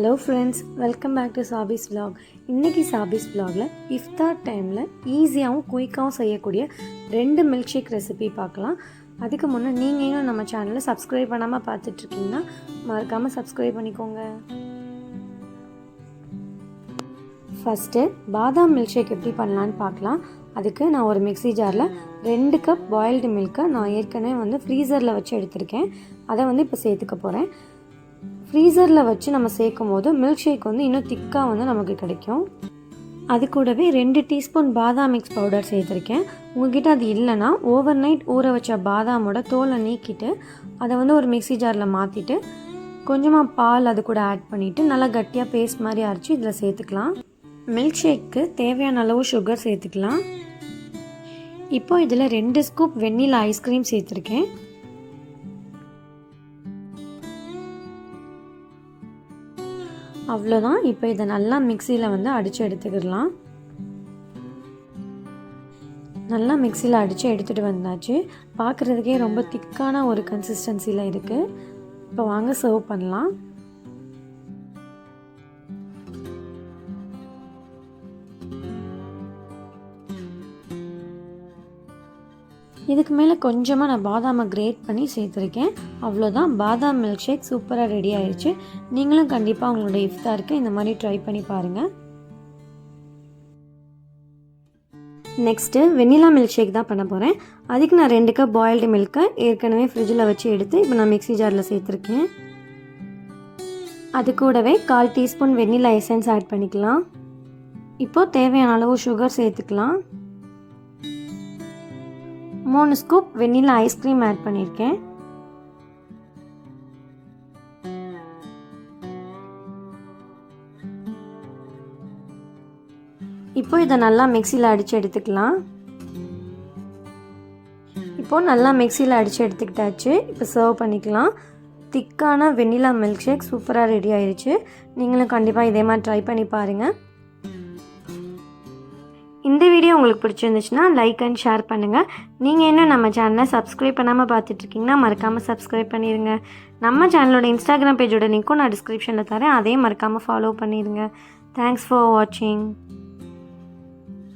Hello friends, welcome back to Sabi's vlog. இன்னைக்கு Sabi's vlogல iftar டைம்ல ஈஸியாவும் குயிக்காவும் செய்யக்கூடிய ரெண்டு மில்க் ஷேக் ரெசிபி பார்க்கலாம். அதுக்கு முன்னே நீங்க இன்னும் நம்ம சேனலை சப்ஸ்கிரைப் பண்ணாம பார்த்துட்டு இருக்கீங்கன்னா மறக்காம சப்ஸ்கிரைப் பண்ணிக்கோங்க. ஃபர்ஸ்ட் பாதாம் மில்க் ஷேக் எப்படி பண்ணலாம்னு பார்க்கலாம். அதுக்கு நான் ஒரு மிக்ஸி ஜாரில் 2 கப் பாயில்டு மில்க்கை நான் ஏற்கனவே ஃப்ரீசரில் வச்சு எடுத்திருக்கேன். அதை இப்போ சேர்த்துக்க போகிறேன். ஃப்ரீசரில் வச்சு நம்ம சேர்க்கும் போது மில்க் ஷேக் இன்னும் திக்காக நமக்கு கிடைக்கும். அது கூடவே 2 டீஸ்பூன் பாதாம் மிக்ஸ் பவுடர் சேர்த்துருக்கேன். உங்ககிட்ட அது இல்லைன்னா ஓவர் நைட் ஊற வச்ச பாதாமோட தோலை நீக்கிட்டு அதை ஒரு மிக்ஸி ஜாரில் மாற்றிட்டு கொஞ்சமாக பால் அது கூட ஆட் பண்ணிவிட்டு நல்லா கட்டியாக பேஸ்ட் மாதிரி அரைச்சி இதில் சேர்த்துக்கலாம். மில்க் ஷேக்கு தேவையான அளவு சுகர் சேர்த்துக்கலாம். இப்போ இதில் 2 ஸ்கூப் வெண்ணிலா ஐஸ்கிரீம் சேர்த்துருக்கேன். அவ்வளோதான். இப்போ இதை நல்லா மிக்சியில் அடித்து எடுத்துக்கிடலாம். நல்லா மிக்சியில் அடித்து எடுத்துகிட்டு வந்தாச்சு. பார்க்குறதுக்கே ரொம்ப திக்கான ஒரு கன்சிஸ்டன்சியில் இருக்குது. இப்போ வாங்க சர்வ் பண்ணலாம். இதுக்கு மேலே கொஞ்சமாக நான் பாதாமை கிரேட் பண்ணி சேர்த்துருக்கேன். அவ்வளோதான், பாதாம் மில்க் ஷேக் சூப்பராக ரெடி ஆயிடுச்சு. நீங்களும் கண்டிப்பாக உங்களோட இஃப்தாருக்கு இந்த மாதிரி ட்ரை பண்ணி பாருங்கள். நெக்ஸ்ட்டு வெண்ணிலா மில்க் ஷேக் தான் பண்ண போகிறேன். அதுக்கு நான் 2 கப் பாயில்டு மில்க்கை ஏற்கனவே ஃப்ரிட்ஜில் வச்சு எடுத்து இப்போ நான் மிக்ஸி ஜாரில் சேர்த்துருக்கேன். அது கூடவே 1/4 டீஸ்பூன் வெண்ணிலா எசன்ஸ் ஆட் பண்ணிக்கலாம். இப்போது தேவையான அளவு சுகர் சேர்த்துக்கலாம். 3 ஸ்கூப் வெண்ணிலா ஐஸ்கிரீம் ஆட் பண்ணியிருக்கேன். இப்போ இதை நல்லா மிக்சியில் அடித்து எடுத்துக்கலாம். இப்போது நல்லா மிக்சியில் அடித்து எடுத்துக்கிட்டாச்சு. இப்போ சர்வ் பண்ணிக்கலாம். திக்கான வெண்ணிலா மில்க் ஷேக் சூப்பராக ரெடி ஆயிடுச்சு. நீங்களும் கண்டிப்பாக இதே மாதிரி ட்ரை பண்ணி பாருங்கள். இந்த வீடியோ உங்களுக்கு பிடிச்சிருந்துச்சுன்னா லைக் அண்ட் ஷேர் பண்ணுங்கள். நீங்கள் இன்னும் நம்ம சேனலை சப்ஸ்கிரைப் பண்ணாமல் பார்த்துட்ருக்கீங்கன்னா மறக்காமல் சப்ஸ்கிரைப் பண்ணிடுங்க. நம்ம சேனலோட இன்ஸ்டாகிராம் பேஜோட லிங்க்கும் நான் டிஸ்கிரிப்ஷனில் தரேன். அதையும் மறக்காமல் ஃபாலோ பண்ணிடுங்க. தேங்க்ஸ் ஃபார் வாட்சிங்.